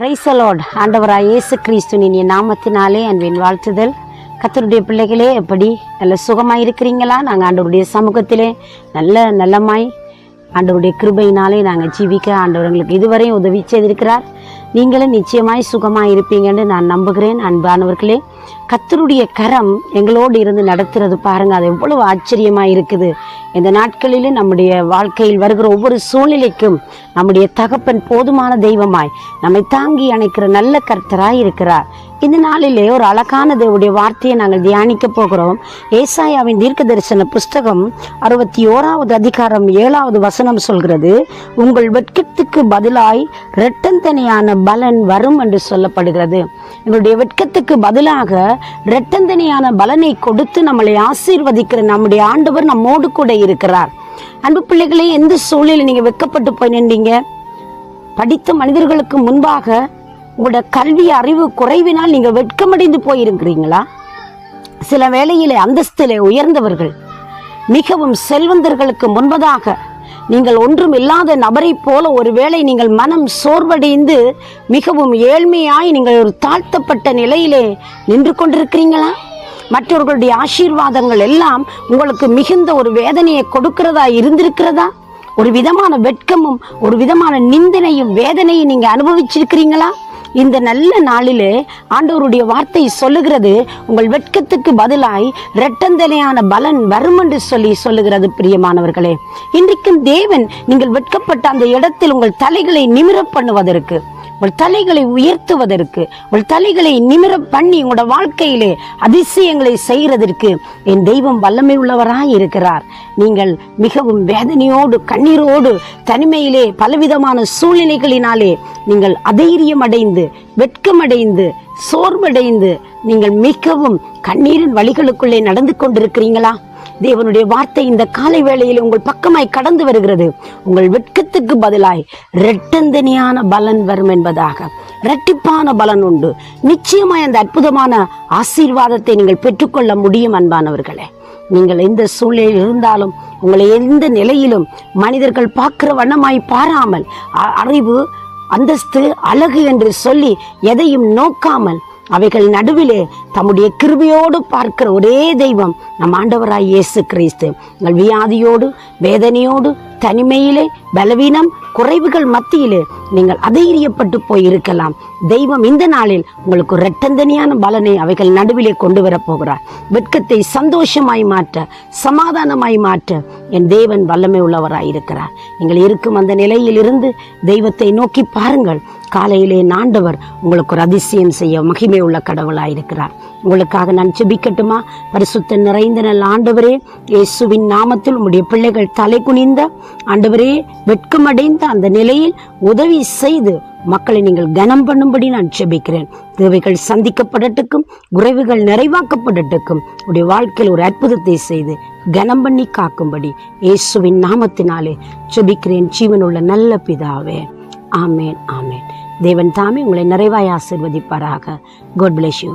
Praise the Lord. ஆண்டவராய் இயேசு கிறிஸ்துவின் நாமத்தினாலே அன்பின் வாழ்த்துதல். கர்த்தருடைய பிள்ளைகளே, எப்படி நல்ல சுகமாய் இருக்கிறீங்களா? நாங்கள் ஆண்டவருடைய சமூகத்திலே நல்லமாய் ஆண்டவருடைய கிருபையினாலே நாங்கள் ஜீவிக்க ஆண்டவர்களுக்கு இதுவரையும் உதவி செய்திருக்கிறார். நீங்களும் நிச்சயமாய் சுகமாய் இருப்பீங்கன்னு நான் நம்புகிறேன். அன்பானவர்களே, கர்த்தருடைய கரம் எங்களோடு இருந்து நடத்துறது பாருங்கள், அது எவ்வளவு ஆச்சரியமாக இருக்குது. இந்த நாட்களில் நம்முடைய வாழ்க்கையில் வருகிற ஒவ்வொரு சூழ்நிலைக்கும் நம்முடைய தகப்பன் போதுமான தெய்வமாய் நம்மை தாங்கி அணைக்கிற நல்ல கர்த்தராய் இருக்கிறார். இந்த நாளிலே ஒரு அழகான தேவனுடைய வார்த்தையை நாங்கள் தியானிக்க போகிறோம். ஏசாயாவின் தீர்க்க தரிசன புஸ்தகம் 61வது அதிகாரம் 7வது வசனம் சொல்கிறது, உங்கள் வெட்கத்துக்கு பதிலாய் இரட்டந்தனையான பலன் வரும் என்று சொல்லப்படுகிறது. எங்களுடைய வெட்கத்துக்கு பதிலாக இரட்டந்தனையான பலனை கொடுத்து நம்மளை ஆசீர்வதிக்கிற நம்முடைய ஆண்டவர் நம்மோடு கூட இருக்கிறார். அன்பு பிள்ளைகளே, எந்த சூழ்நிலை நீங்க வெட்கப்பட்டு போய் நின்றீங்க? படித்த மனிதர்களுக்கு முன்பாக உங்களோட கல்வி அறிவு குறைவினால் நீங்க வெட்கமடைந்து போயிருக்கிறீங்களா? சில வேளையிலே அந்தஸ்திலே உயர்ந்தவர்கள் மிகவும் செல்வந்தர்களுக்கு முன்பதாக நீங்கள் ஒன்றும் இல்லாத நபரை போல ஒருவேளை நீங்கள் மனம் சோர்வடைந்து மிகவும் ஏழ்மையாய் நீங்கள் ஒரு தாழ்த்தப்பட்ட நிலையிலே நின்று கொண்டிருக்கிறீங்களா? மற்றவர்களுடைய ஆசீர்வாதங்கள் எல்லாம் உங்களுக்கு மிகுந்த ஒரு வேதனையை கொடுக்கிறதா இருந்திருக்கிறதா? ஒரு விதமான வெட்கமும் ஒரு விதமான நிந்தனையும் வேதனையும் நீங்க அனுபவிச்சிருக்கிறீங்களா? இந்த நல்ல நாளிலே ஆண்டவருடைய வார்த்தை சொல்லுகிறது, உங்கள் வெட்கத்துக்கு பதிலாய் இரட்டந்தனையான பலன் வரும் என்று சொல்லுகிறது. பிரியமானவர்களே, இன்றைக்கும் தேவன் நீங்கள் வெட்கப்பட்ட அந்த இடத்தில் உங்கள் தலைகளை நிமிர பண்ணுவதற்கு, உங்கள் தலைகளை உயர்த்துவதற்கு, உங்கள் தலைகளை நிமிர பண்ணி உங்களோட வாழ்க்கையிலே அதிசயங்களை செய்கிறதற்கு என் தெய்வம் வல்லமை உள்ளவராய் இருக்கிறார். நீங்கள் மிகவும் வேதனையோடு கண்ணீரோடு தனிமையிலே பலவிதமான சூழ்நிலைகளினாலே நீங்கள் அதைரியம் அடைந்து வெட்கமடைந்து சோர்வடைந்து நீங்கள் மிகவும் கண்ணீரின் வழிகளுக்குள்ளே நடந்து கொண்டிருக்கிறீங்களா? தேவனுடைய வார்த்தை இந்த காலை வேளையில் உங்கள் பக்கமாய் கடந்து வருகிறது. உங்கள் வெட்கத்துக்கு பதிலாய் இரட்டந்தனையான பலன் வரும் என்பதாக. இரட்டிப்பான பலன் உண்டு. நிச்சயமாய் அந்த அற்புதமான ஆசீர்வாதத்தை நீங்கள் பெற்றுக்கொள்ள முடியும். அன்பானவர்களே, நீங்கள் எந்த சூழ்நிலையில் இருந்தாலும், உங்களை எந்த நிலையிலும் மனிதர்கள் பார்க்கிற வண்ணமாய் பாராமல், அறிவு அந்தஸ்து அழகு என்று சொல்லி எதையும் நோக்காமல் அவைகள் நடுவிலே தம்முடைய கிருபையோடு பார்க்கிற ஒரே தெய்வம் நம் ஆண்டவராய் இயேசு கிறிஸ்து. உங்கள் வியாதியோடு வேதனையோடு தனிமையிலே பலவீனம் குறைவுகள் மத்தியிலே நீங்கள் அதைரியப்பட்டு போய் இருக்கலாம். தெய்வம் இந்த நாளில் உங்களுக்கு இரட்டந்தனையான பலனை அவைகள் நடுவிலே கொண்டு வரப்போகிறார். வெட்கத்தை சந்தோஷமாய் மாற்ற, சமாதானமாய் மாற்ற என் தேவன் வல்லமை உள்ளவராய் இருக்கிறார். நீங்கள் இருக்கும் அந்த நிலையில் இருந்து தெய்வத்தை நோக்கி பாருங்கள். காலையிலே ஆண்டவர் உங்களுக்கு ஒரு அதிசயம் செய்ய மகிமை உள்ள கடவுளாயிருக்கிறார். உங்களுக்காக நான் ஜெபிக்கட்டுமா? பரிசுத்த நிறைந்த நல்ல ஆண்டவரே, இயேசுவின் நாமத்தில் உம்முடைய பிள்ளைகள் தலை குனிந்த ஆண்டவரே, வெட்கமடைந்த அந்த நிலையில் உதவி செய்து மக்களை நீங்கள் கனம் பண்ணும்படி நான் ஜெபிக்கிறேன். தேவைகள் சந்திக்கப்படட்டுக்கும், குறைவுகள் நிறைவாக்கப்படட்டுக்கும், உடைய வாழ்க்கையில் ஒரு அற்புதத்தை செய்து கனம் பண்ணி காக்கும்படி இயேசுவின் நாமத்தினாலே ஜெபிக்கிறேன் ஜீவனுள்ள நல்ல பிதாவே. ஆமேன், ஆமேன். தேவன் தாமே உங்களை நிறைவாய் ஆசீர்வதிப்பாராக. God bless you.